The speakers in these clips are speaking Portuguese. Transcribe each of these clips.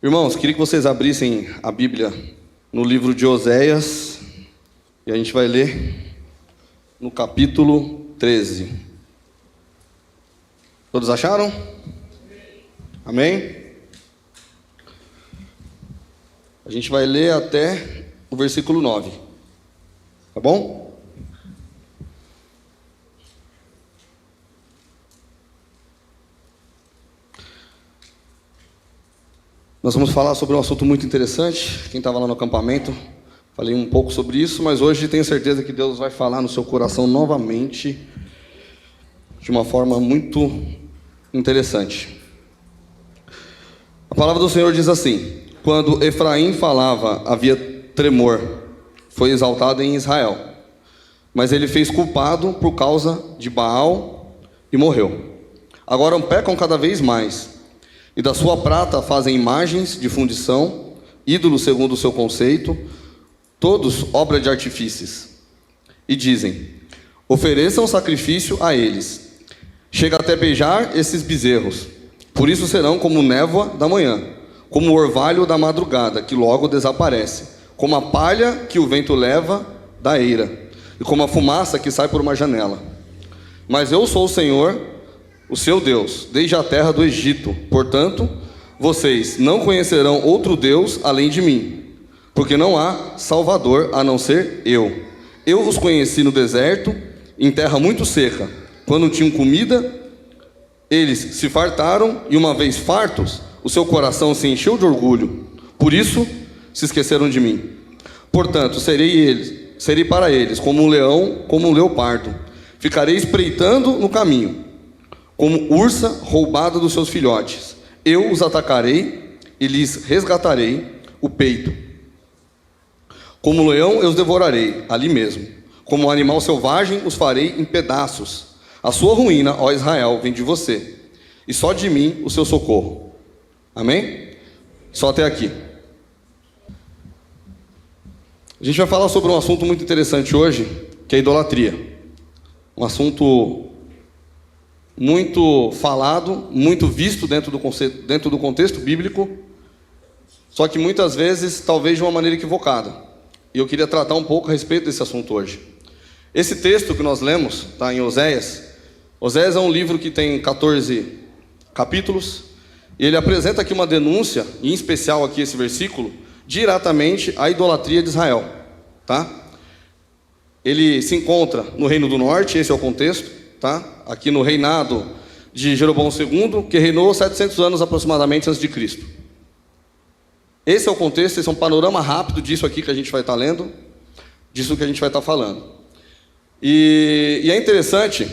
Irmãos, queria que vocês abrissem a Bíblia no livro de Oséias, e a gente vai ler no capítulo 13. Todos acharam? Amém? A gente vai ler até o versículo 9. Tá bom? Nós vamos falar sobre um assunto muito interessante. Quem estava lá no acampamento, falei um pouco sobre isso, mas hoje tenho certeza que Deus vai falar no seu coração novamente, de uma forma muito interessante. A palavra do Senhor diz assim: quando Efraim falava, havia tremor, foi exaltado em Israel, mas ele fez culpado por causa de Baal e morreu. Agora pecam cada vez mais, e da sua prata fazem imagens de fundição, ídolos segundo o seu conceito, todos obra de artifícios. E dizem: ofereçam sacrifício a eles. Chega até beijar esses bezerros. Por isso serão como névoa da manhã, como o orvalho da madrugada, que logo desaparece, como a palha que o vento leva da eira, e como a fumaça que sai por uma janela. Mas eu sou o Senhor, o seu Deus, desde a terra do Egito. Portanto, vocês não conhecerão outro Deus além de mim, porque não há Salvador a não ser eu. Eu os conheci no deserto, em terra muito seca. Quando tinham comida, eles se fartaram, e uma vez fartos, o seu coração se encheu de orgulho. Por isso, se esqueceram de mim. Portanto, serei para eles como um leão, como um leopardo. Ficarei espreitando no caminho, como ursa roubada dos seus filhotes. Eu os atacarei e lhes resgatarei o peito. Como leão eu os devorarei, ali mesmo. Como um animal selvagem os farei em pedaços. A sua ruína, ó Israel, vem de você, e só de mim o seu socorro. Amém? Só até aqui. A gente vai falar sobre um assunto muito interessante hoje, que é a idolatria. Um assunto muito falado, muito visto dentro do contexto bíblico, só que muitas vezes, talvez de uma maneira equivocada. E eu queria tratar um pouco a respeito desse assunto hoje. Esse texto que nós lemos, está em Oséias. Oséias é um livro que tem 14 capítulos, e ele apresenta aqui uma denúncia, em especial aqui esse versículo, diretamente à idolatria de Israel. Tá? Ele se encontra no Reino do Norte, esse é o contexto. Tá? Aqui no reinado de Jeroboão II, que reinou 700 anos aproximadamente antes de Cristo. Esse é o contexto, esse é um panorama rápido disso aqui que a gente vai estar lendo, disso que a gente vai estar falando. E é interessante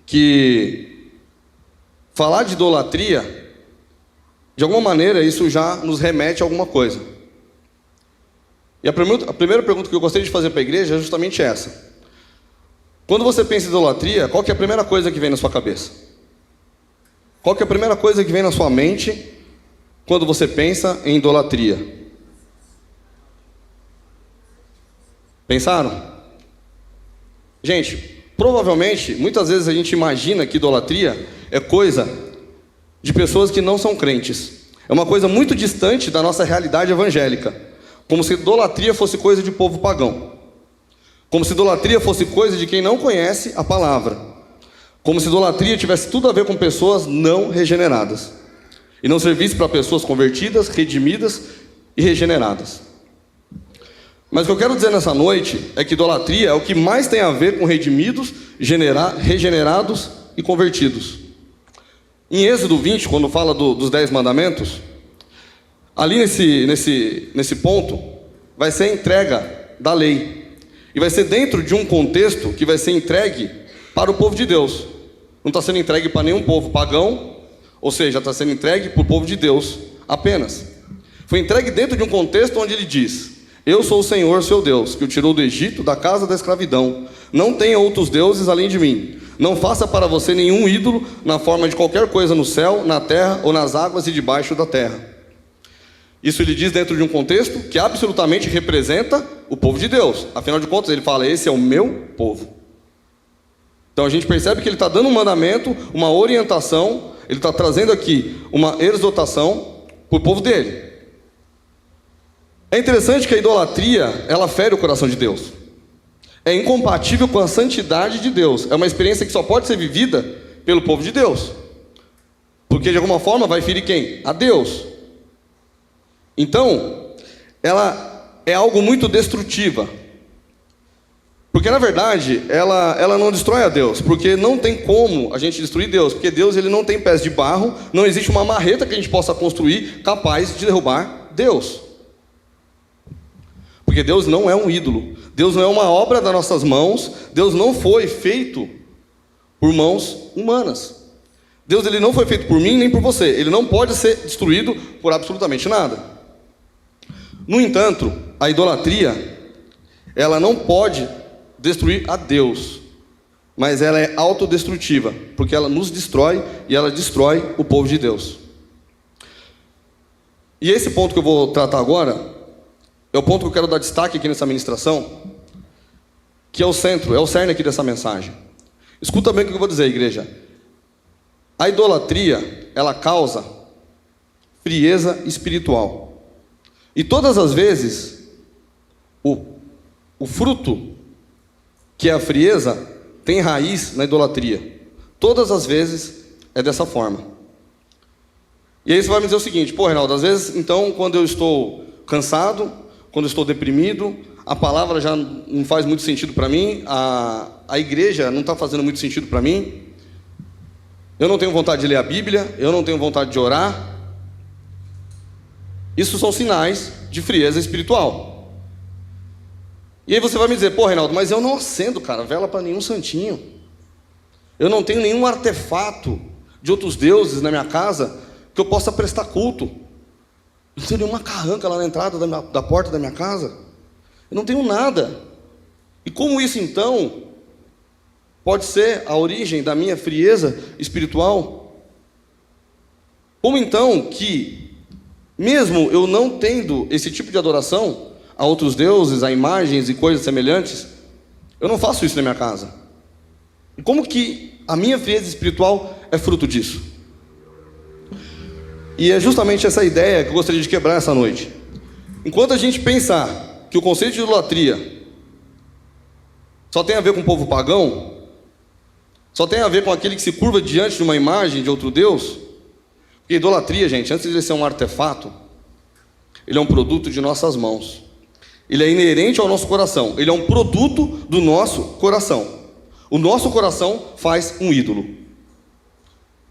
que falar de idolatria, de alguma maneira, isso já nos remete a alguma coisa. E a primeira pergunta que eu gostaria de fazer para a igreja é justamente essa. Quando você pensa em idolatria, qual que é a primeira coisa que vem na sua cabeça? Qual que é a primeira coisa que vem na sua mente quando você pensa em idolatria? Pensaram? Gente, provavelmente, muitas vezes a gente imagina que idolatria é coisa de pessoas que não são crentes. É uma coisa muito distante da nossa realidade evangélica. Como se idolatria fosse coisa de povo pagão. Como se idolatria fosse coisa de quem não conhece a palavra. Como se idolatria tivesse tudo a ver com pessoas não regeneradas. E não servisse para pessoas convertidas, redimidas e regeneradas. Mas o que eu quero dizer nessa noite é que idolatria é o que mais tem a ver com redimidos, regenerados e convertidos. Em Êxodo 20, quando fala dos 10 mandamentos, ali nesse ponto, vai ser a entrega da lei. E vai ser dentro de um contexto que vai ser entregue para o povo de Deus. Não está sendo entregue para nenhum povo pagão, ou seja, está sendo entregue para o povo de Deus apenas. Foi entregue dentro de um contexto onde ele diz: eu sou o Senhor, seu Deus, que o tirou do Egito, da casa da escravidão. Não tenha outros deuses além de mim. Não faça para você nenhum ídolo na forma de qualquer coisa no céu, na terra ou nas águas e debaixo da terra. Isso ele diz dentro de um contexto que absolutamente representa o povo de Deus. Afinal de contas, ele fala: esse é o meu povo. Então a gente percebe que ele está dando um mandamento, uma orientação, ele está trazendo aqui uma exortação para o povo dele. É interessante que a idolatria, ela fere o coração de Deus. É incompatível com a santidade de Deus. É uma experiência que só pode ser vivida pelo povo de Deus. Porque de alguma forma vai ferir quem? A Deus. Então, ela é algo muito destrutiva. Porque na verdade, ela não destrói a Deus. Porque não tem como a gente destruir Deus. Porque Deus, ele não tem pés de barro. Não existe uma marreta que a gente possa construir capaz de derrubar Deus. Porque Deus não é um ídolo. Deus não é uma obra das nossas mãos. Deus não foi feito por mãos humanas. Deus, ele não foi feito por mim nem por você. Ele não pode ser destruído por absolutamente nada. No entanto, a idolatria, ela não pode destruir a Deus. Mas ela é autodestrutiva. Porque ela nos destrói e ela destrói o povo de Deus. E esse ponto que eu vou tratar agora é o ponto que eu quero dar destaque aqui nessa ministração, que é o centro, é o cerne aqui dessa mensagem. Escuta bem o que eu vou dizer, igreja. A idolatria, ela causa frieza espiritual. E todas as vezes, o fruto, que é a frieza, tem raiz na idolatria. Todas as vezes é dessa forma. E aí você vai me dizer o seguinte: pô, Reinaldo, às vezes, então, quando eu estou cansado, quando eu estou deprimido, a palavra já não faz muito sentido para mim, a igreja não está fazendo muito sentido para mim, eu não tenho vontade de ler a Bíblia, eu não tenho vontade de orar. Isso são sinais de frieza espiritual. E aí você vai me dizer: pô, Reinaldo, mas eu não acendo, cara, vela para nenhum santinho. Eu não tenho nenhum artefato de outros deuses na minha casa que eu possa prestar culto. Eu não tenho nenhuma carranca lá na entrada da porta da minha casa. Eu não tenho nada. E como isso então pode ser a origem da minha frieza espiritual? Como então que, mesmo eu não tendo esse tipo de adoração a outros deuses, a imagens e coisas semelhantes, eu não faço isso na minha casa? E como que a minha frieza espiritual é fruto disso? E é justamente essa ideia que eu gostaria de quebrar essa noite. Enquanto a gente pensar que o conceito de idolatria só tem a ver com o povo pagão, só tem a ver com aquele que se curva diante de uma imagem de outro Deus, porque idolatria, gente, antes de ele ser um artefato, ele é um produto de nossas mãos. Ele é inerente ao nosso coração. Ele é um produto do nosso coração. O nosso coração faz um ídolo.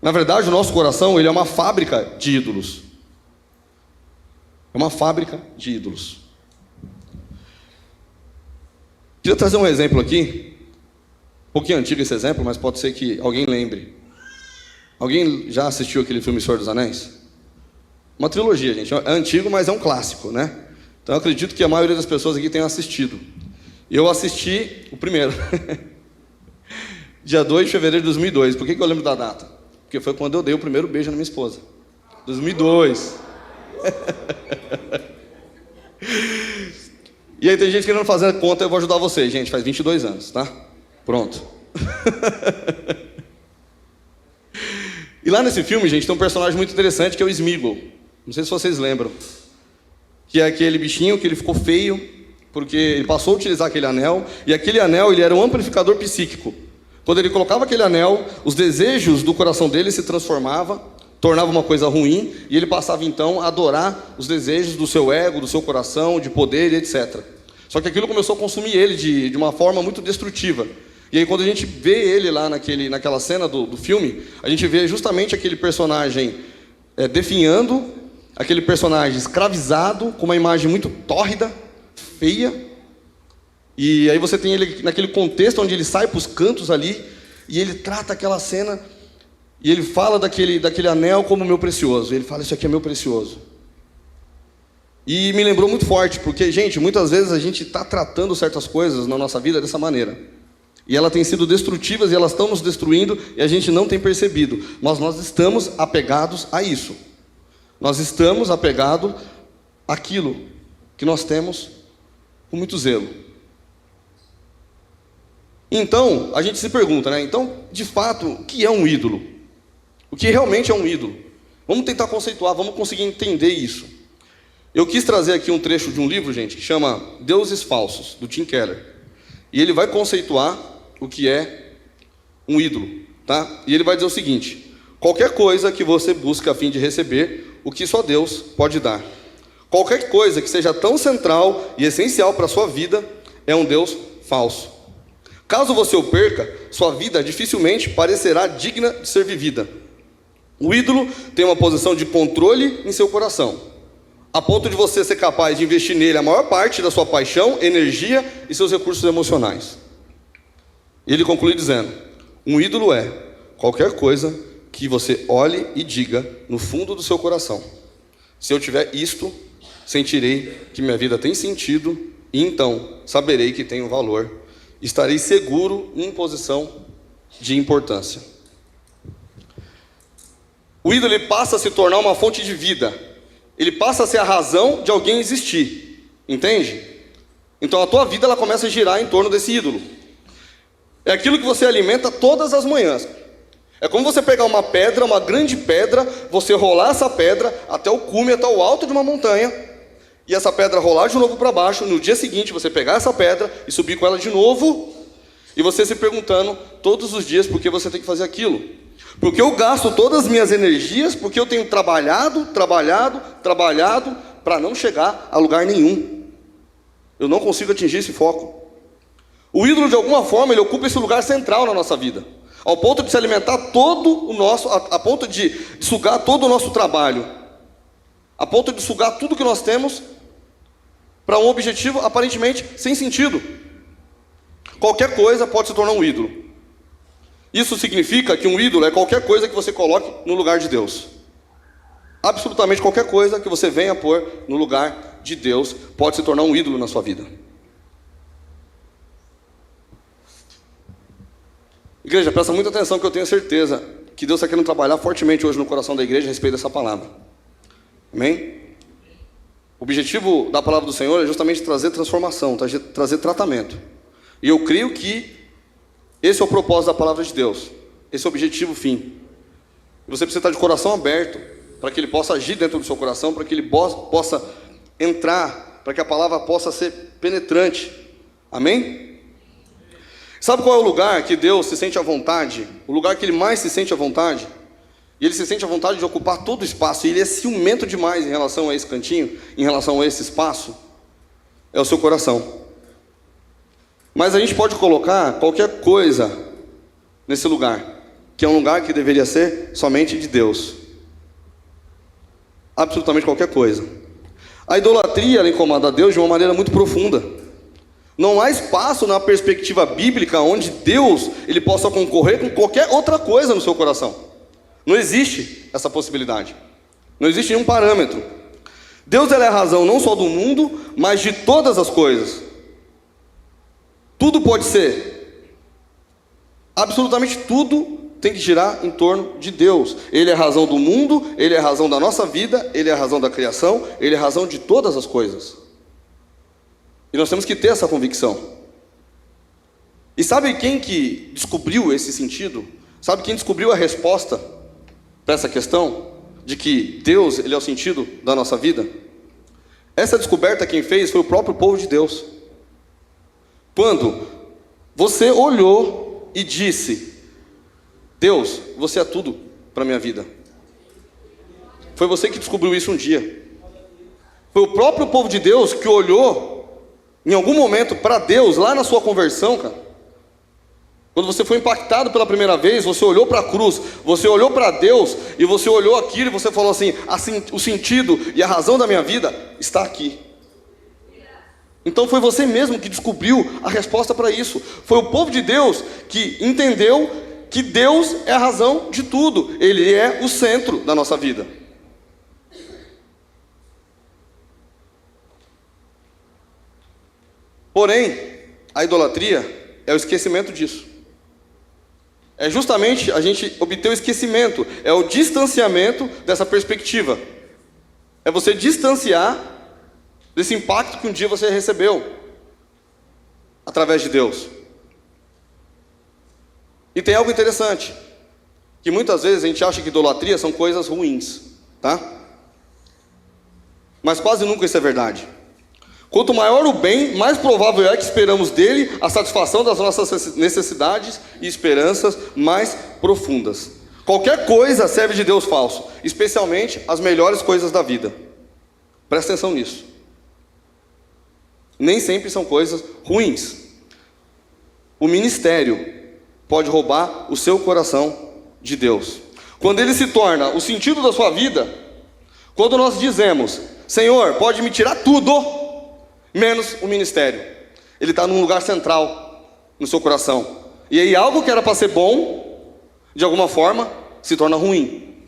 Na verdade, o nosso coração, ele é uma fábrica de ídolos. É uma fábrica de ídolos. Queria trazer um exemplo aqui. Um pouquinho antigo esse exemplo, mas pode ser que alguém lembre. Alguém já assistiu aquele filme Senhor dos Anéis? Uma trilogia, gente. É antigo, mas é um clássico, né? Então eu acredito que a maioria das pessoas aqui tenha assistido. Eu assisti o primeiro. Dia 2 de fevereiro de 2002. Por que eu lembro da data? Porque foi quando eu dei o primeiro beijo na minha esposa. 2002. E aí tem gente querendo fazer a conta, eu vou ajudar vocês, gente. Faz 22 anos, tá? Pronto. E lá nesse filme, gente, tem um personagem muito interessante que é o Sméagol. Não sei se vocês lembram. Que é aquele bichinho que ele ficou feio, porque ele passou a utilizar aquele anel. E aquele anel, ele era um amplificador psíquico. Quando ele colocava aquele anel, os desejos do coração dele se transformavam, tornava uma coisa ruim, e ele passava então a adorar os desejos do seu ego, do seu coração, de poder, etc. Só que aquilo começou a consumir ele de uma forma muito destrutiva. E aí quando a gente vê ele lá naquela cena do filme, a gente vê justamente aquele personagem definhando, aquele personagem escravizado, com uma imagem muito tórrida, feia. E aí você tem ele naquele contexto onde ele sai para os cantos ali, e ele trata aquela cena, e ele fala daquele anel como meu precioso. Ele fala: isso aqui é meu precioso. E me lembrou muito forte, porque, gente, muitas vezes a gente está tratando certas coisas na nossa vida dessa maneira. E elas têm sido destrutivas, e elas estão nos destruindo, e a gente não tem percebido. Mas nós estamos apegados a isso. Nós estamos apegados àquilo que nós temos com muito zelo. Então, a gente se pergunta, né? Então, de fato, o que é um ídolo? O que realmente é um ídolo? Vamos tentar conceituar, vamos conseguir entender isso. Eu quis trazer aqui um trecho de um livro, gente, que chama Deuses Falsos, do Tim Keller. E ele vai conceituar o que é um ídolo, tá? E ele vai dizer o seguinte: qualquer coisa que você busca a fim de receber o que só Deus pode dar. Qualquer coisa que seja tão central e essencial para a sua vida é um Deus falso. Caso você o perca, sua vida dificilmente parecerá digna de ser vivida. O ídolo tem uma posição de controle em seu coração, a ponto de você ser capaz de investir nele a maior parte da sua paixão, energia e seus recursos emocionais. E ele conclui dizendo: um ídolo é qualquer coisa que você olhe e diga no fundo do seu coração: se eu tiver isto, sentirei que minha vida tem sentido, e então saberei que tenho valor, estarei seguro em posição de importância. O ídolo passa a se tornar uma fonte de vida. Ele passa a ser a razão de alguém existir, entende? Então a tua vida ela começa a girar em torno desse ídolo. É aquilo que você alimenta todas as manhãs. É como você pegar uma pedra, uma grande pedra, você rolar essa pedra até o cume, até o alto de uma montanha, e essa pedra rolar de novo para baixo. No dia seguinte você pegar essa pedra e subir com ela de novo, e você se perguntando todos os dias por que você tem que fazer aquilo. Porque eu gasto todas as minhas energias, porque eu tenho trabalhado para não chegar a lugar nenhum. Eu não consigo atingir esse foco. O ídolo, de alguma forma, ele ocupa esse lugar central na nossa vida, ao ponto de se alimentar todo o nosso, a ponto de sugar todo o nosso trabalho, a ponto de sugar tudo que nós temos para um objetivo aparentemente sem sentido. Qualquer coisa pode se tornar um ídolo. Isso significa que um ídolo é qualquer coisa que você coloque no lugar de Deus. Absolutamente qualquer coisa que você venha pôr no lugar de Deus pode se tornar um ídolo na sua vida. Igreja, presta muita atenção, que eu tenho certeza que Deus está querendo trabalhar fortemente hoje no coração da igreja a respeito dessa palavra. Amém? O objetivo da palavra do Senhor é justamente trazer transformação, trazer tratamento. E eu creio que esse é o propósito da palavra de Deus. Esse é o objetivo, fim. E você precisa estar de coração aberto para que Ele possa agir dentro do seu coração, para que Ele possa entrar, para que a palavra possa ser penetrante. Amém? Sabe qual é o lugar que Deus se sente à vontade? O lugar que Ele mais se sente à vontade? E Ele se sente à vontade de ocupar todo o espaço. E Ele é ciumento demais em relação a esse cantinho, em relação a esse espaço. É o seu coração. Mas a gente pode colocar qualquer coisa nesse lugar, que é um lugar que deveria ser somente de Deus. Absolutamente qualquer coisa. A idolatria ela incomoda a Deus de uma maneira muito profunda. Não há espaço na perspectiva bíblica onde Deus ele possa concorrer com qualquer outra coisa no seu coração. Não existe essa possibilidade. Não existe nenhum parâmetro. Deus ele é a razão não só do mundo, mas de todas as coisas. Tudo pode ser. Absolutamente tudo tem que girar em torno de Deus. Ele é a razão do mundo, Ele é a razão da nossa vida, Ele é a razão da criação, Ele é a razão de todas as coisas. E nós temos que ter essa convicção. E sabe quem que descobriu esse sentido? Sabe quem descobriu a resposta para essa questão? De que Deus ele é o sentido da nossa vida? Essa descoberta quem fez foi o próprio povo de Deus. Quando você olhou e disse: Deus, você é tudo para a minha vida. Foi você que descobriu isso um dia. Foi o próprio povo de Deus que olhou em algum momento para Deus, lá na sua conversão, cara. Quando você foi impactado pela primeira vez, você olhou para a cruz, você olhou para Deus, e você olhou aquilo e você falou assim: o sentido e a razão da minha vida está aqui. Então foi você mesmo que descobriu a resposta para isso. Foi o povo de Deus que entendeu que Deus é a razão de tudo. Ele é o centro da nossa vida. Porém, a idolatria é o esquecimento disso. É justamente a gente obter o esquecimento, é o distanciamento dessa perspectiva. É você distanciar desse impacto que um dia você recebeu através de Deus. E tem algo interessante, que muitas vezes a gente acha que idolatria são coisas ruins. tá? Mas quase nunca isso é verdade. Quanto maior o bem, mais provável é que esperamos dele a satisfação das nossas necessidades e esperanças mais profundas. Qualquer coisa serve de Deus falso, especialmente as melhores coisas da vida. Presta atenção nisso. Nem sempre são coisas ruins. O ministério pode roubar o seu coração de Deus. Quando ele se torna o sentido da sua vida, quando nós dizemos: Senhor, pode me tirar tudo, menos o ministério. Ele está num lugar central no seu coração. E aí algo que era para ser bom, de alguma forma, se torna ruim.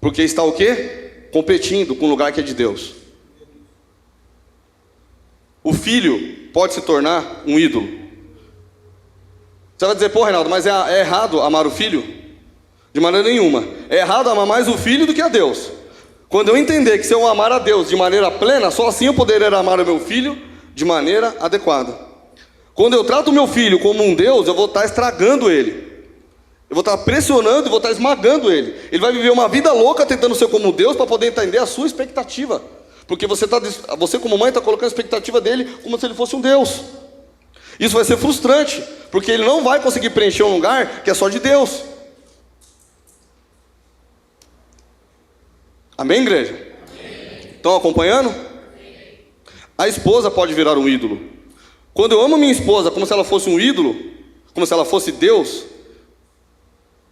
Porque está o quê? Competindo com o lugar que é de Deus. O filho pode se tornar um ídolo. Você vai dizer: pô, Reinaldo, mas é errado amar o filho? De maneira nenhuma. É errado amar mais o filho do que a Deus. Quando eu entender que se eu amar a Deus de maneira plena, só assim eu poderei amar o meu filho de maneira adequada. Quando eu trato o meu filho como um Deus, eu vou estar estragando ele. Eu vou estar pressionando e vou estar esmagando ele. Ele vai viver uma vida louca tentando ser como Deus para poder entender a sua expectativa. Porque você como mãe está colocando a expectativa dele como se ele fosse um Deus. Isso vai ser frustrante, porque ele não vai conseguir preencher um lugar que é só de Deus. Amém, igreja? Amém. Estão acompanhando? Amém. A esposa pode virar um ídolo. Quando eu amo minha esposa como se ela fosse um ídolo, como se ela fosse Deus,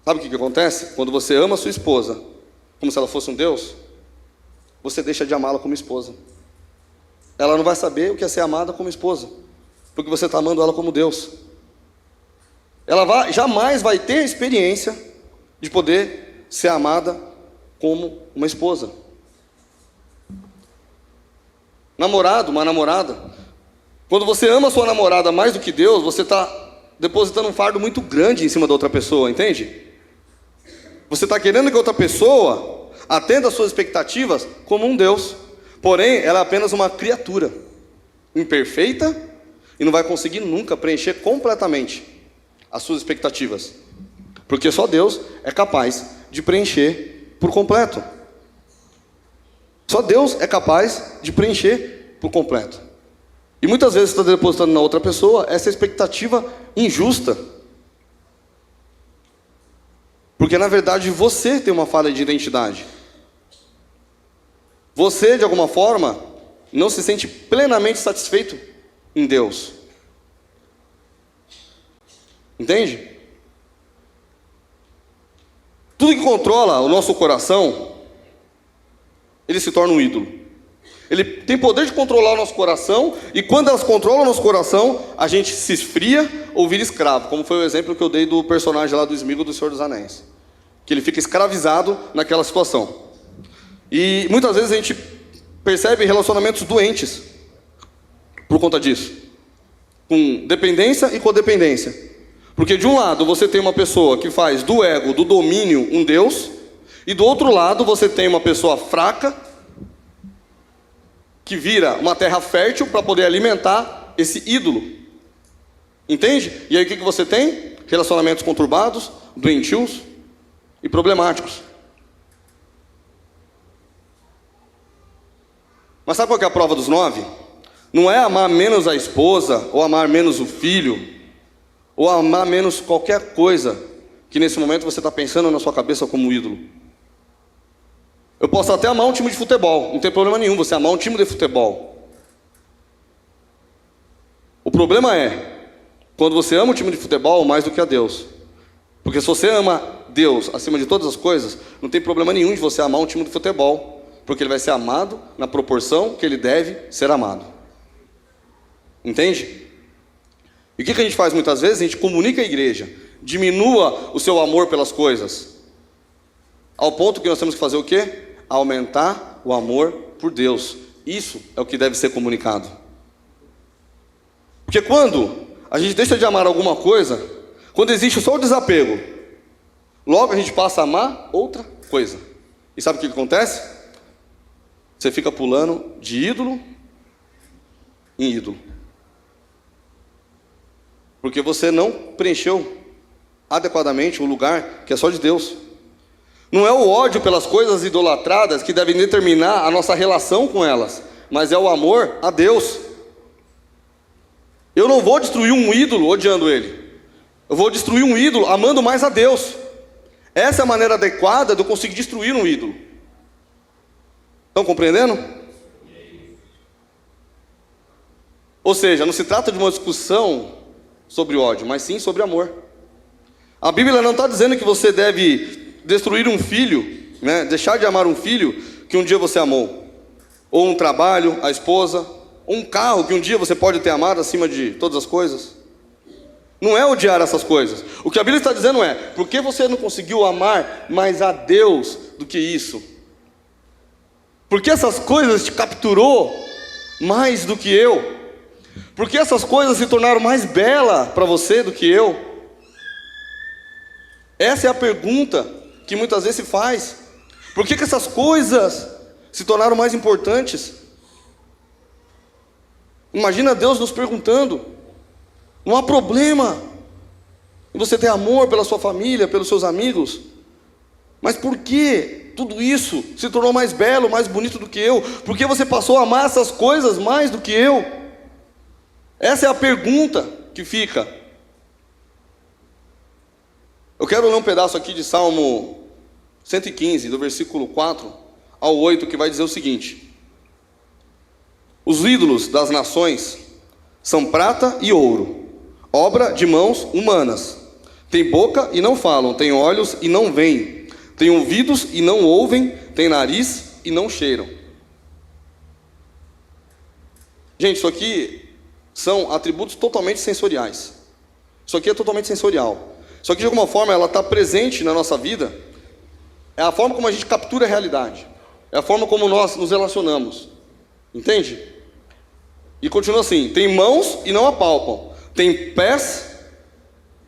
sabe o que acontece? Quando você ama a sua esposa como se ela fosse um Deus, você deixa de amá-la como esposa. Ela não vai saber o que é ser amada como esposa, porque você está amando ela como Deus. Ela jamais vai ter a experiência de poder ser amada como uma esposa. Namorado, uma namorada. Quando você ama a sua namorada mais do que Deus, você está depositando um fardo muito grande em cima da outra pessoa, entende? Você está querendo que a outra pessoa atenda às suas expectativas como um Deus. Porém, ela é apenas uma criatura imperfeita e não vai conseguir nunca preencher completamente as suas expectativas. Porque só Deus é capaz de preencher por completo. Só Deus é capaz de preencher por completo. E muitas vezes você está depositando na outra pessoa essa expectativa injusta. Porque na verdade você tem uma falha de identidade. Você, de alguma forma, não se sente plenamente satisfeito em Deus. Entende? Tudo que controla o nosso coração, ele se torna um ídolo. Ele tem poder de controlar o nosso coração, e quando elas controlam o nosso coração, a gente se esfria ou vira escravo, como foi o exemplo que eu dei do personagem lá do Sméagol do Senhor dos Anéis, que ele fica escravizado naquela situação. E muitas vezes a gente percebe relacionamentos doentes por conta disso, com dependência e codependência. Porque de um lado você tem uma pessoa que faz do ego, do domínio, um Deus, e do outro lado você tem uma pessoa fraca, que vira uma terra fértil para poder alimentar esse ídolo. Entende? E aí o que você tem? Relacionamentos conturbados, doentios e problemáticos. Mas sabe qual que é a prova dos 9? Não é amar menos a esposa, ou amar menos o filho, ou amar menos qualquer coisa que nesse momento você está pensando na sua cabeça como ídolo. Eu posso até amar um time de futebol, não tem problema nenhum você amar um time de futebol. O problema é quando você ama o time de futebol mais do que a Deus. Porque se você ama Deus acima de todas as coisas, não tem problema nenhum de você amar um time de futebol, porque ele vai ser amado na proporção que ele deve ser amado. Entende? E o que a gente faz muitas vezes? A gente comunica à igreja, diminua o seu amor pelas coisas, ao ponto que nós temos que fazer o quê? Aumentar o amor por Deus. Isso é o que deve ser comunicado. Porque quando a gente deixa de amar alguma coisa, quando existe só o desapego, logo a gente passa a amar outra coisa. E sabe o que acontece? Você fica pulando de ídolo em ídolo. Porque você não preencheu adequadamente o lugar que é só de Deus. Não é o ódio pelas coisas idolatradas que devem determinar a nossa relação com elas, mas é o amor a Deus. Eu não vou destruir um ídolo odiando ele. Eu vou destruir um ídolo amando mais a Deus. Essa é a maneira adequada de eu conseguir destruir um ídolo. Estão compreendendo? Ou seja, não se trata de uma discussão sobre ódio, mas sim sobre amor. A Bíblia não está dizendo que você deve destruir um filho, né? Deixar de amar um filho que um dia você amou. Ou um trabalho, a esposa, ou um carro que um dia você pode ter amado acima de todas as coisas. Não é odiar essas coisas. O que a Bíblia está dizendo é, por que você não conseguiu amar mais a Deus do que isso? Porque essas coisas te capturou mais do que eu? Porque essas coisas se tornaram mais belas para você do que eu? Essa é a pergunta que muitas vezes se faz. Por que essas coisas se tornaram mais importantes? Imagina Deus nos perguntando. Não há problema em você ter amor pela sua família, pelos seus amigos. Mas por que tudo isso se tornou mais belo, mais bonito do que eu? Por que você passou a amar essas coisas mais do que eu? Essa é a pergunta que fica. Eu quero ler um pedaço aqui de Salmo 115, do versículo 4 ao 8, que vai dizer o seguinte: os ídolos das nações são prata e ouro, obra de mãos humanas. Tem boca e não falam, tem olhos e não veem, tem ouvidos e não ouvem, tem nariz e não cheiram. Gente, isso aqui são atributos totalmente sensoriais. Isso aqui é totalmente sensorial. Isso aqui, de alguma forma, ela está presente na nossa vida. É a forma como a gente captura a realidade. É a forma como nós nos relacionamos. Entende? E continua assim: tem mãos e não apalpam, tem pés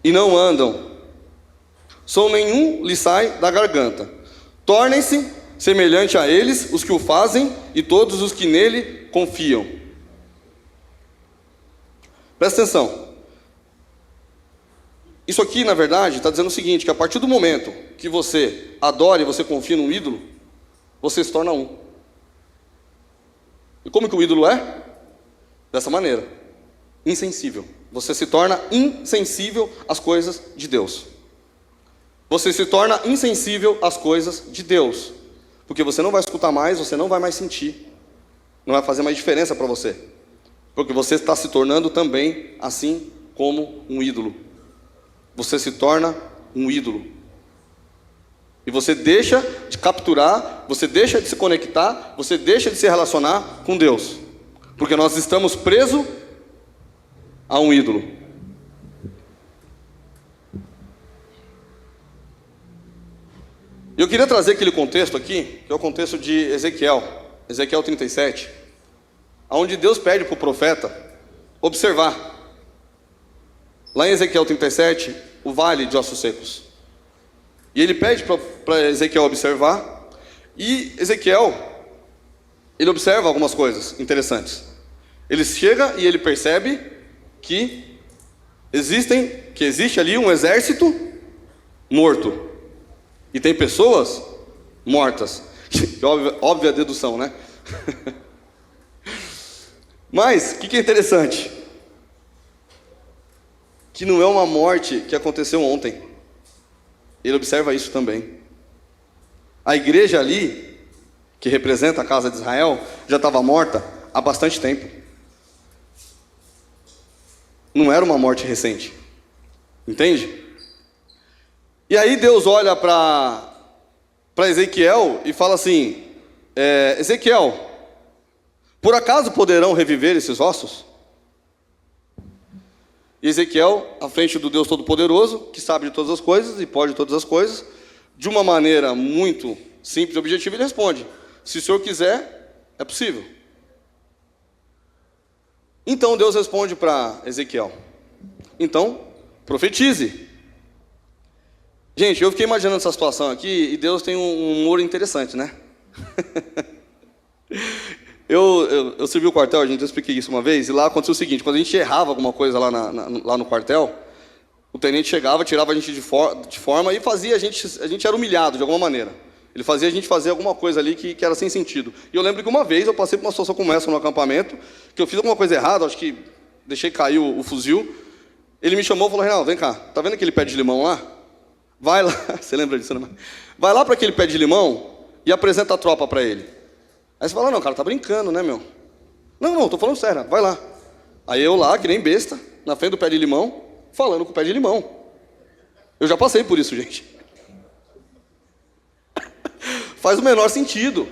e não andam, som nenhum lhe sai da garganta. Tornem-se semelhante a eles os que o fazem e todos os que nele confiam. Presta atenção. Isso aqui, na verdade, está dizendo o seguinte: que a partir do momento que você adora e você confia num ídolo, você se torna um. E como que o ídolo é? Dessa maneira, insensível. Você se torna insensível às coisas de Deus. Você se torna insensível às coisas de Deus, porque você não vai escutar mais, você não vai mais sentir, não vai fazer mais diferença para você, porque você está se tornando também assim como um ídolo. Você se torna um ídolo. E você deixa de capturar, você deixa de se conectar, você deixa de se relacionar com Deus. Porque nós estamos presos a um ídolo. Eu queria trazer aquele contexto aqui, que é o contexto de Ezequiel 37, onde Deus pede para o profeta observar. Lá em Ezequiel 37, o vale de ossos secos. E ele pede para Ezequiel observar, e Ezequiel, ele observa algumas coisas interessantes. Ele chega e ele percebe que existe ali um exército morto. E tem pessoas mortas. Que óbvia dedução, né? Mas, o que é interessante? Que não é uma morte que aconteceu ontem. Ele observa isso também. A igreja ali, que representa a casa de Israel, já estava morta há bastante tempo. Não era uma morte recente. Entende? E aí Deus olha para Ezequiel e fala assim: Ezequiel, por acaso poderão reviver esses ossos? E Ezequiel, à frente do Deus Todo-Poderoso, que sabe de todas as coisas e pode todas as coisas, de uma maneira muito simples e objetiva, ele responde: se o Senhor quiser, é possível. Então Deus responde para Ezequiel: então, profetize. Gente, eu fiquei imaginando essa situação aqui, e Deus tem um humor interessante, né? Eu servi o quartel, gente, eu expliquei isso uma vez, e lá aconteceu o seguinte: quando a gente errava alguma coisa lá no quartel, O tenente chegava, tirava a gente de forma e fazia a gente era humilhado de alguma maneira. Ele fazia a gente fazer alguma coisa ali que era sem sentido. E eu lembro que uma vez eu passei por uma situação como essa no acampamento, que eu fiz alguma coisa errada, acho que deixei cair o fuzil. Ele me chamou e falou: Reinaldo, vem cá, tá vendo aquele pé de limão lá? Vai lá, você lembra disso, né? Vai lá para aquele pé de limão e apresenta a tropa para ele. Aí você fala: não, cara, tá brincando, né, meu? Não, tô falando sério, vai lá. Aí eu lá, que nem besta, na frente do pé de limão, falando com o pé de limão. Eu já passei por isso, gente. Faz o menor sentido.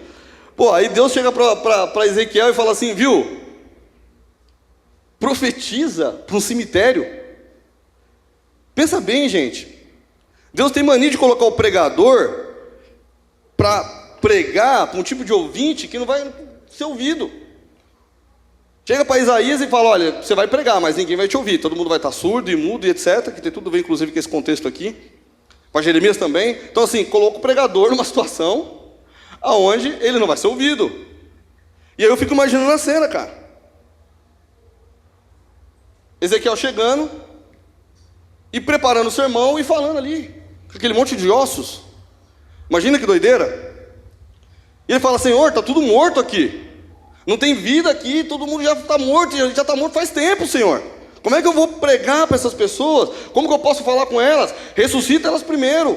Pô, aí Deus chega para Ezequiel e fala assim: viu? Profetiza para um cemitério. Pensa bem, gente. Deus tem mania de colocar o pregador para pregar para um tipo de ouvinte que não vai ser ouvido. Chega para Isaías e fala: olha, você vai pregar, mas ninguém vai te ouvir. Todo mundo vai estar surdo e mudo e etc. Que tem tudo a ver, inclusive, com esse contexto aqui. Para Jeremias também. Então, assim, coloca o pregador numa situação aonde ele não vai ser ouvido. E aí eu fico imaginando a cena, cara. Ezequiel chegando e preparando o sermão e falando ali, com aquele monte de ossos. Imagina que doideira. E ele fala: Senhor, está tudo morto aqui. Não tem vida aqui, todo mundo já está morto, já está morto faz tempo, Senhor. Como é que eu vou pregar para essas pessoas? Como que eu posso falar com elas? Ressuscita elas primeiro.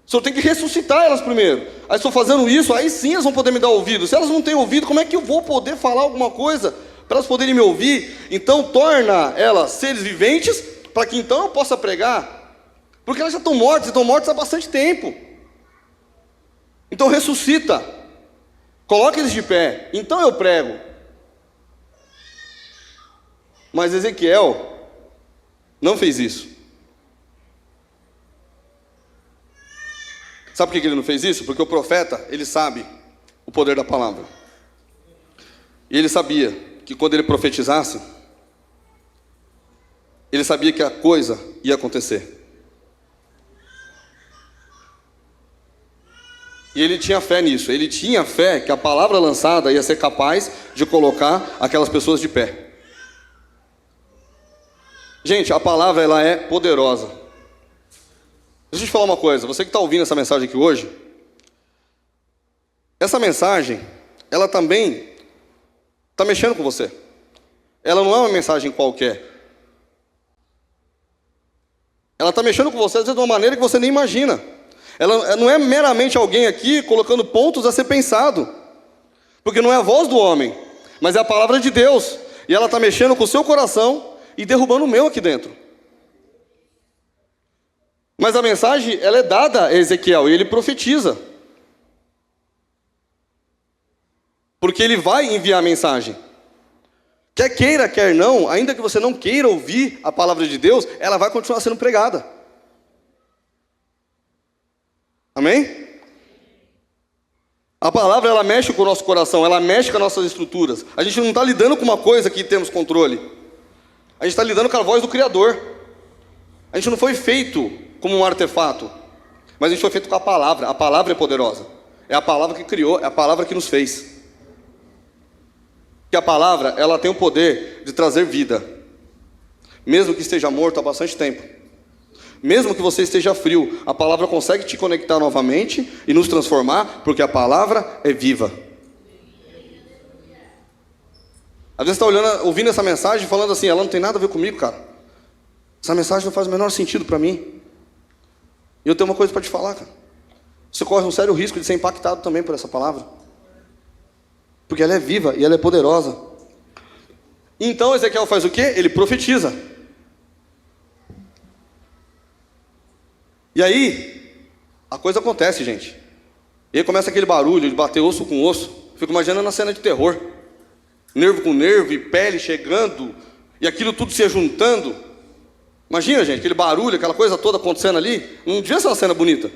O Senhor tem que ressuscitar elas primeiro. Aí estou fazendo isso, aí sim elas vão poder me dar ouvido. Se elas não têm ouvido, como é que eu vou poder falar alguma coisa para elas poderem me ouvir? Então torna elas seres viventes, para que então eu possa pregar. Porque elas já estão mortas há bastante tempo. Então ressuscita. Coloca eles de pé, então eu prego. Mas Ezequiel não fez isso. Sabe por que ele não fez isso? Porque o profeta, ele sabe o poder da palavra. E ele sabia que quando ele profetizasse, ele sabia que a coisa ia acontecer. E ele tinha fé nisso, ele tinha fé que a palavra lançada ia ser capaz de colocar aquelas pessoas de pé. Gente, a palavra ela é poderosa. Deixa eu te falar uma coisa, você que está ouvindo essa mensagem aqui hoje, essa mensagem, ela também está mexendo com você. Ela não é uma mensagem qualquer. Ela está mexendo com você, às vezes, de uma maneira que você nem imagina. Ela não é meramente alguém aqui colocando pontos a ser pensado, porque não é a voz do homem, mas é a palavra de Deus, e ela está mexendo com o seu coração e derrubando o meu aqui dentro. Mas a mensagem, ela é dada a Ezequiel, e ele profetiza, porque ele vai enviar a mensagem. Quer queira, quer não, ainda que você não queira ouvir a palavra de Deus, ela vai continuar sendo pregada. Amém? A palavra, ela mexe com o nosso coração, ela mexe com as nossas estruturas. A gente não está lidando com uma coisa que temos controle. A gente está lidando com a voz do Criador. A gente não foi feito como um artefato, mas a gente foi feito com a palavra. A palavra é poderosa. É a palavra que criou, é a palavra que nos fez. Que a palavra, ela tem o poder de trazer vida. Mesmo que esteja morto há bastante tempo. Mesmo que você esteja frio, a palavra consegue te conectar novamente e nos transformar, porque a palavra é viva. Às vezes você está ouvindo essa mensagem e falando assim: ela não tem nada a ver comigo, cara. Essa mensagem não faz o menor sentido para mim. E eu tenho uma coisa para te falar, cara. Você corre um sério risco de ser impactado também por essa palavra. Porque ela é viva e ela é poderosa. Então Ezequiel faz o quê? Ele profetiza. E aí, a coisa acontece, gente. E aí começa aquele barulho de bater osso com osso. Fico imaginando a cena de terror. Nervo com nervo e pele chegando. E aquilo tudo se juntando. Imagina, gente, aquele barulho, aquela coisa toda acontecendo ali. Não devia ser uma cena bonita.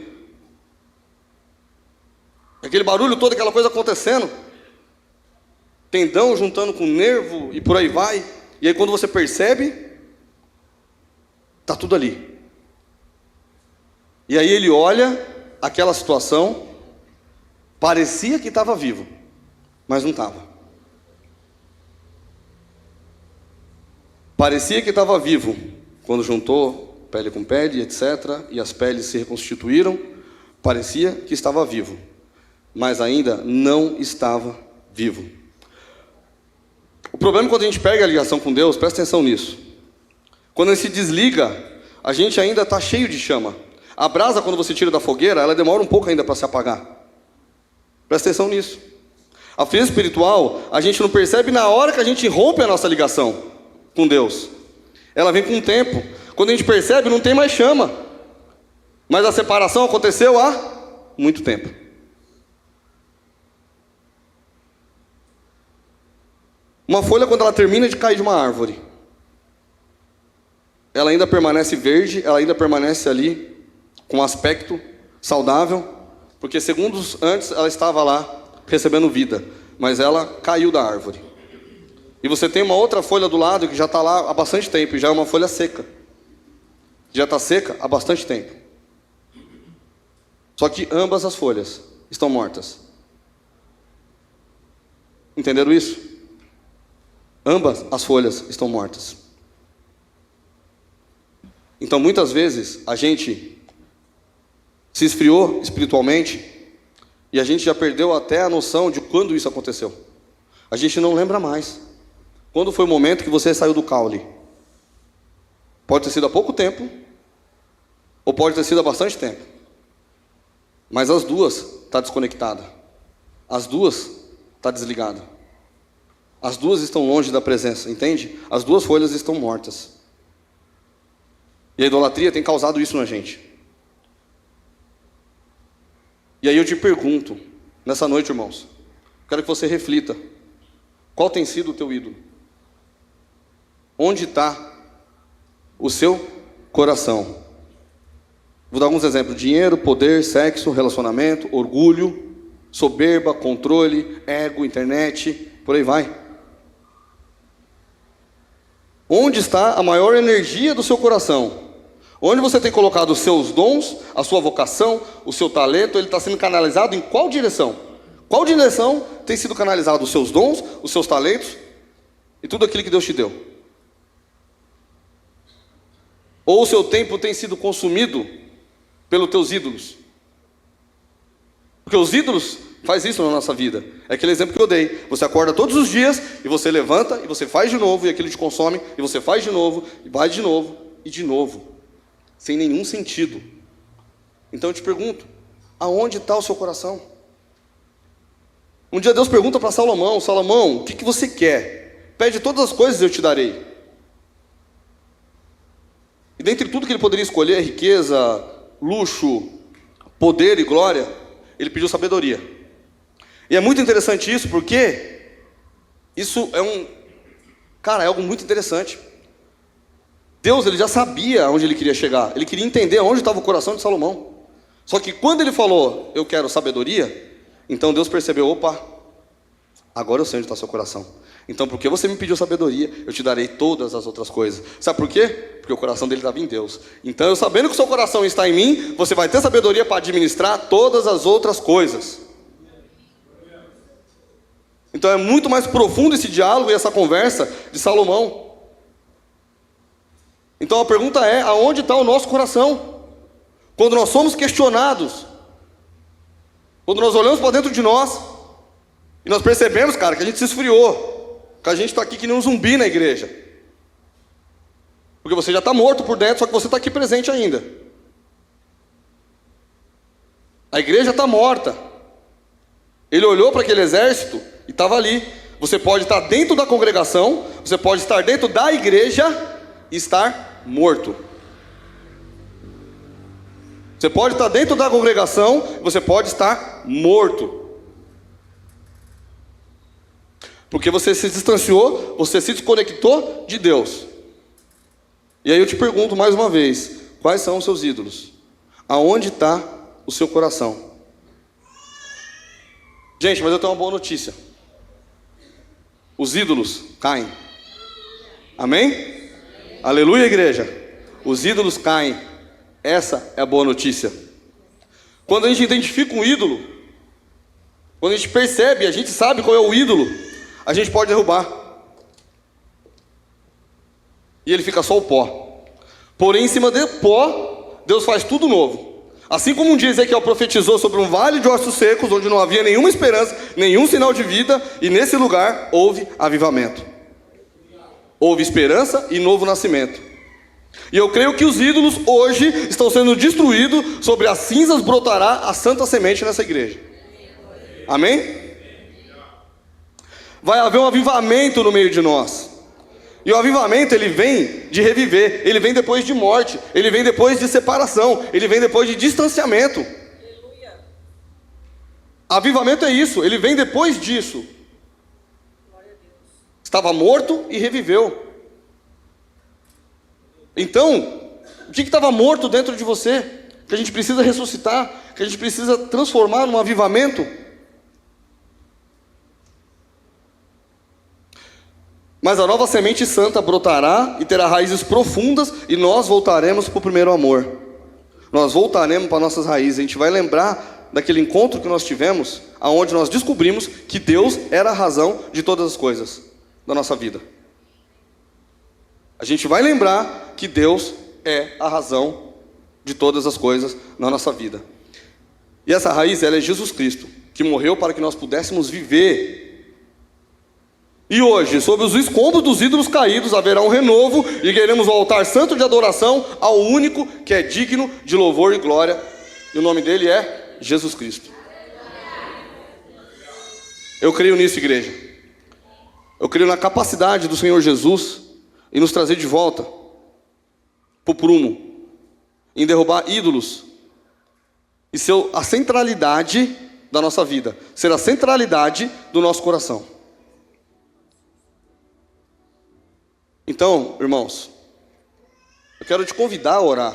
Aquele barulho todo, aquela coisa acontecendo. Tendão juntando com nervo e por aí vai. E aí quando você percebe, está tudo ali. E aí ele olha aquela situação, parecia que estava vivo, mas não estava. Parecia que estava vivo quando juntou pele com pele, etc., e as peles se reconstituíram, parecia que estava vivo, mas ainda não estava vivo. O problema é quando a gente perde a ligação com Deus, presta atenção nisso. Quando ele se desliga, a gente ainda está cheio de chama. A brasa, quando você tira da fogueira, ela demora um pouco ainda para se apagar. Presta atenção nisso. A frieza espiritual, a gente não percebe na hora que a gente rompe a nossa ligação com Deus. Ela vem com o tempo. Quando a gente percebe, não tem mais chama. Mas a separação aconteceu há muito tempo. Uma folha, quando ela termina de cair de uma árvore, ela ainda permanece verde, ela ainda permanece ali com um aspecto saudável, porque segundos antes ela estava lá recebendo vida, mas ela caiu da árvore. E você tem uma outra folha do lado que já está lá há bastante tempo, e já é uma folha seca. Já está seca há bastante tempo. Só que ambas as folhas estão mortas. Entenderam isso? Ambas as folhas estão mortas. Então, muitas vezes, a gente se esfriou espiritualmente e a gente já perdeu até a noção de quando isso aconteceu. A gente não lembra mais. Quando foi o momento que você saiu do caule? Pode ter sido há pouco tempo, ou pode ter sido há bastante tempo. Mas as duas estão desconectadas. As duas estão desligadas. As duas estão longe da presença, entende? As duas folhas estão mortas. E a idolatria tem causado isso na gente. E aí eu te pergunto, nessa noite, irmãos, quero que você reflita. Qual tem sido o teu ídolo? Onde está o seu coração? Vou dar alguns exemplos: dinheiro, poder, sexo, relacionamento, orgulho, soberba, controle, ego, internet, por aí vai. Onde está a maior energia do seu coração? Onde você tem colocado os seus dons, a sua vocação, o seu talento, ele está sendo canalizado em qual direção? Qual direção tem sido canalizado os seus dons, os seus talentos e tudo aquilo que Deus te deu? Ou o seu tempo tem sido consumido pelos teus ídolos? Porque os ídolos fazem isso na nossa vida. É aquele exemplo que eu dei. Você acorda todos os dias e você levanta e você faz de novo, e aquilo te consome, e você faz de novo, e vai de novo, e de novo. Sem nenhum sentido. Então eu te pergunto, aonde está o seu coração? Um dia Deus pergunta para Salomão: Salomão, o que você quer? Pede todas as coisas e eu te darei. E dentre tudo que ele poderia escolher, riqueza, luxo, poder e glória, ele pediu sabedoria. E é muito interessante isso, porque isso é algo muito interessante. Deus, ele já sabia onde ele queria chegar. Ele queria entender onde estava o coração de Salomão. Só que quando ele falou, eu quero sabedoria, então Deus percebeu, opa, agora eu sei onde está o seu coração. Então, porque você me pediu sabedoria, eu te darei todas as outras coisas. Sabe por quê? Porque o coração dele estava em Deus. Então, eu sabendo que o seu coração está em mim, você vai ter sabedoria para administrar todas as outras coisas. Então, é muito mais profundo esse diálogo e essa conversa de Salomão. Então a pergunta é, aonde está o nosso coração? Quando nós somos questionados, quando nós olhamos para dentro de nós, e nós percebemos, cara, que a gente se esfriou, que a gente está aqui que nem um zumbi na igreja. Porque você já está morto por dentro, só que você está aqui presente ainda. A igreja está morta. Ele olhou para aquele exército e estava ali. Você pode estar dentro da congregação, você pode estar dentro da igreja e estar morto. Você pode estar dentro da congregação, você pode estar morto. Porque você se distanciou, você se desconectou de Deus. E aí eu te pergunto mais uma vez, quais são os seus ídolos? Aonde está o seu coração? Gente, mas eu tenho uma boa notícia. Os ídolos caem. Amém? Aleluia, igreja. Os ídolos caem. Essa é a boa notícia. Quando a gente identifica um ídolo, quando a gente percebe, a gente sabe qual é o ídolo, a gente pode derrubar. E ele fica só o pó. Porém, em cima de pó, Deus faz tudo novo. Assim como um dia Ezequiel profetizou sobre um vale de ossos secos, onde não havia nenhuma esperança, nenhum sinal de vida, e nesse lugar houve avivamento. Houve esperança e novo nascimento. E eu creio que os ídolos hoje estão sendo destruídos, sobre as cinzas brotará a santa semente nessa igreja. Amém? Vai haver um avivamento no meio de nós. E o avivamento, ele vem de reviver, ele vem depois de morte, ele vem depois de separação, ele vem depois de distanciamento. Avivamento é isso, ele vem depois disso. Estava morto e reviveu. Então, o que estava morto dentro de você, que a gente precisa ressuscitar, que a gente precisa transformar num avivamento? Mas a nova semente santa brotará e terá raízes profundas, e nós voltaremos para o primeiro amor. Nós voltaremos para nossas raízes. A gente vai lembrar daquele encontro que nós tivemos, aonde nós descobrimos que Deus era a razão de todas as coisas da nossa vida. A gente vai lembrar que Deus é a razão de todas as coisas na nossa vida. E essa raiz, ela é Jesus Cristo, que morreu para que nós pudéssemos viver. E hoje, sob os escombros dos ídolos caídos, haverá um renovo, e iremos ao altar santo de adoração ao único que é digno de louvor e glória. E o nome dele é Jesus Cristo. Eu creio nisso, igreja. Eu creio na capacidade do Senhor Jesus em nos trazer de volta para o prumo, em derrubar ídolos e ser a centralidade da nossa vida, ser a centralidade do nosso coração. Então, irmãos, eu quero te convidar a orar.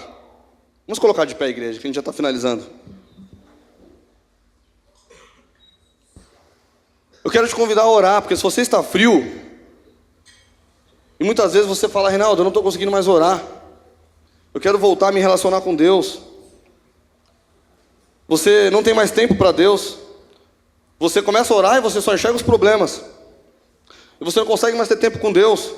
Vamos colocar de pé a igreja, que a gente já está finalizando. Eu quero te convidar a orar, porque se você está frio, e muitas vezes você fala, Reinaldo, eu não estou conseguindo mais orar, eu quero voltar a me relacionar com Deus. Você não tem mais tempo para Deus. Você começa a orar e você só enxerga os problemas. E você não consegue mais ter tempo com Deus.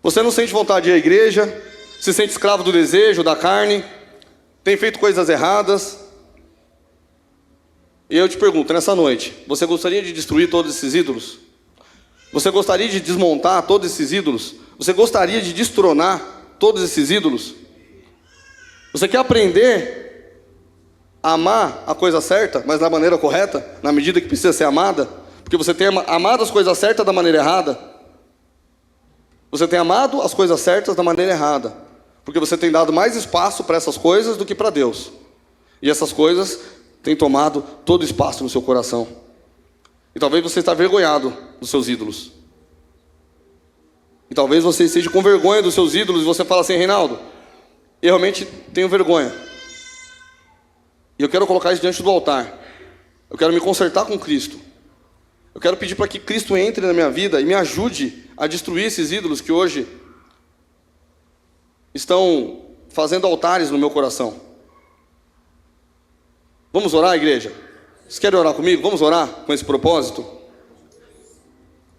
Você não sente vontade de ir à igreja, se sente escravo do desejo, da carne, tem feito coisas erradas. E eu te pergunto, nessa noite, você gostaria de destruir todos esses ídolos? Você gostaria de desmontar todos esses ídolos? Você gostaria de destronar todos esses ídolos? Você quer aprender a amar a coisa certa, mas da maneira correta, na medida que precisa ser amada? Porque você tem amado as coisas certas da maneira errada. Você tem amado as coisas certas da maneira errada, porque você tem dado mais espaço para essas coisas do que para Deus. E essas coisas têm tomado todo o espaço no seu coração. E talvez você está envergonhado dos seus ídolos. E talvez você esteja com vergonha dos seus ídolos e você fala assim, Reinaldo, eu realmente tenho vergonha. E eu quero colocar isso diante do altar. Eu quero me consertar com Cristo. Eu quero pedir para que Cristo entre na minha vida e me ajude a destruir esses ídolos que hoje estão fazendo altares no meu coração. Vamos orar, igreja? Vocês querem orar comigo? Vamos orar com esse propósito?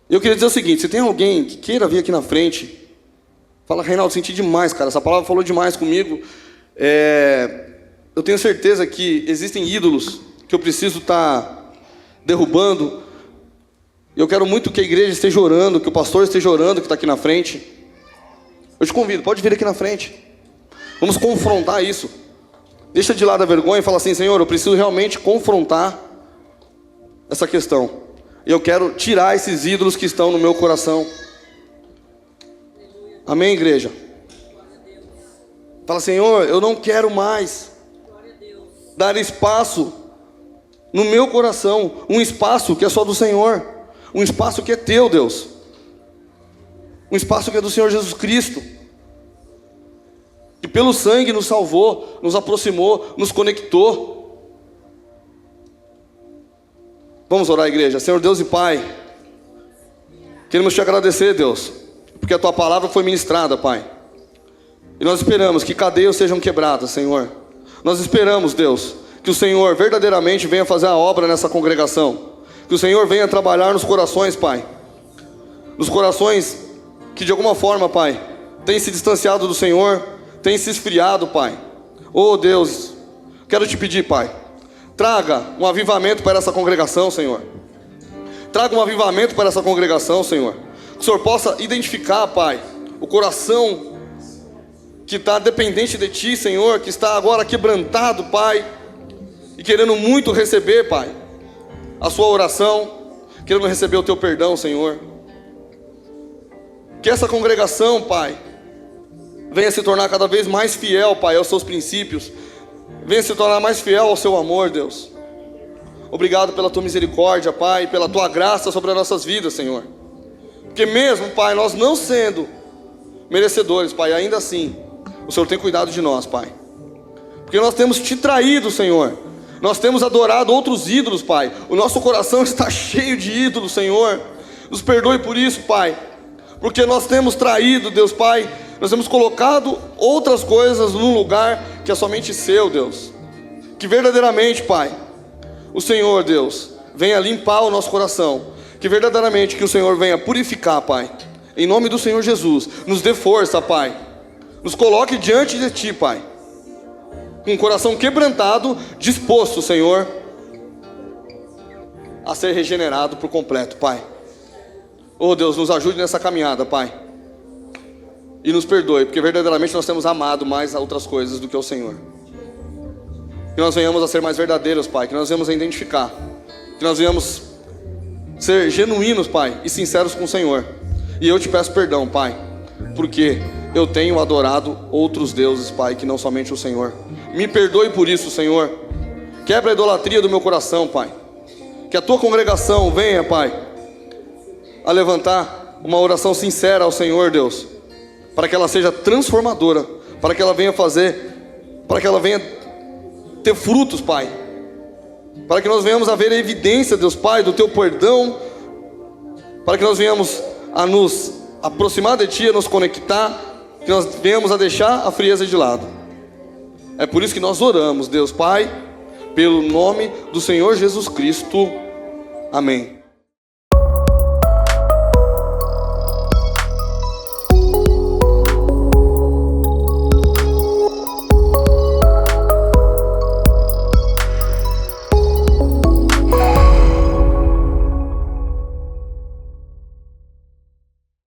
Eu queria dizer o seguinte, se tem alguém que queira vir aqui na frente, fala, Reinaldo, senti demais, cara, essa palavra falou demais comigo. Eu tenho certeza que existem ídolos que eu preciso estar derrubando. Eu quero muito que a igreja esteja orando, que o pastor esteja orando, que está aqui na frente. Eu te convido, pode vir aqui na frente. Vamos confrontar isso. Deixa de lado a vergonha e fala assim, Senhor, eu preciso realmente confrontar essa questão. E eu quero tirar esses ídolos que estão no meu coração. Amém, igreja? Fala, Senhor, eu não quero mais dar espaço no meu coração, um espaço que é só do Senhor. Um espaço que é teu, Deus. Um espaço que é do Senhor Jesus Cristo. Que pelo sangue nos salvou, nos aproximou, nos conectou. Vamos orar, igreja. Senhor Deus e Pai, queremos te agradecer, Deus, porque a tua palavra foi ministrada, Pai. E nós esperamos que cadeias sejam quebradas, Senhor. Nós esperamos, Deus, que o Senhor verdadeiramente venha fazer a obra nessa congregação. Que o Senhor venha trabalhar nos corações, Pai. Nos corações que de alguma forma, Pai, têm se distanciado do Senhor, tem se esfriado, Pai. Oh Deus, quero te pedir, Pai, traga um avivamento para essa congregação, Senhor. Traga um avivamento para essa congregação, Senhor. Que o Senhor possa identificar, Pai, o coração que está dependente de Ti, Senhor, que está agora quebrantado, Pai, e querendo muito receber, Pai, a sua oração, querendo receber o Teu perdão, Senhor. Que essa congregação, Pai, venha se tornar cada vez mais fiel, Pai, aos Seus princípios. Venha se tornar mais fiel ao Seu amor, Deus. Obrigado pela Tua misericórdia, Pai, pela Tua graça sobre as nossas vidas, Senhor. Porque mesmo, Pai, nós não sendo merecedores, Pai, ainda assim, o Senhor tem cuidado de nós, Pai. Porque nós temos Te traído, Senhor. Nós temos adorado outros ídolos, Pai. O nosso coração está cheio de ídolos, Senhor. Nos perdoe por isso, Pai. Porque nós temos traído, Deus, Pai. Nós temos colocado outras coisas num lugar que é somente Seu, Deus. Que verdadeiramente, Pai, o Senhor, Deus, venha limpar o nosso coração. Que verdadeiramente que o Senhor venha purificar, Pai. Em nome do Senhor Jesus. Nos dê força, Pai. Nos coloque diante de Ti, Pai. Com o coração quebrantado, disposto, Senhor, a ser regenerado por completo, Pai. Oh Deus, nos ajude nessa caminhada, Pai. E nos perdoe, porque verdadeiramente nós temos amado mais a outras coisas do que o Senhor. Que nós venhamos a ser mais verdadeiros, Pai. Que nós venhamos a identificar. Que nós venhamos ser genuínos, Pai, e sinceros com o Senhor. E eu Te peço perdão, Pai, porque eu tenho adorado outros deuses, Pai, que não somente o Senhor. Me perdoe por isso, Senhor. Quebra a idolatria do meu coração, Pai. Que a Tua congregação venha, Pai, a levantar uma oração sincera ao Senhor, Deus, para que ela seja transformadora, para que ela venha ter frutos, Pai, para que nós venhamos a ver a evidência, Deus Pai, do Teu perdão, para que nós venhamos a nos aproximar de Ti, a nos conectar, que nós venhamos a deixar a frieza de lado. É por isso que nós oramos, Deus Pai, pelo nome do Senhor Jesus Cristo. Amém.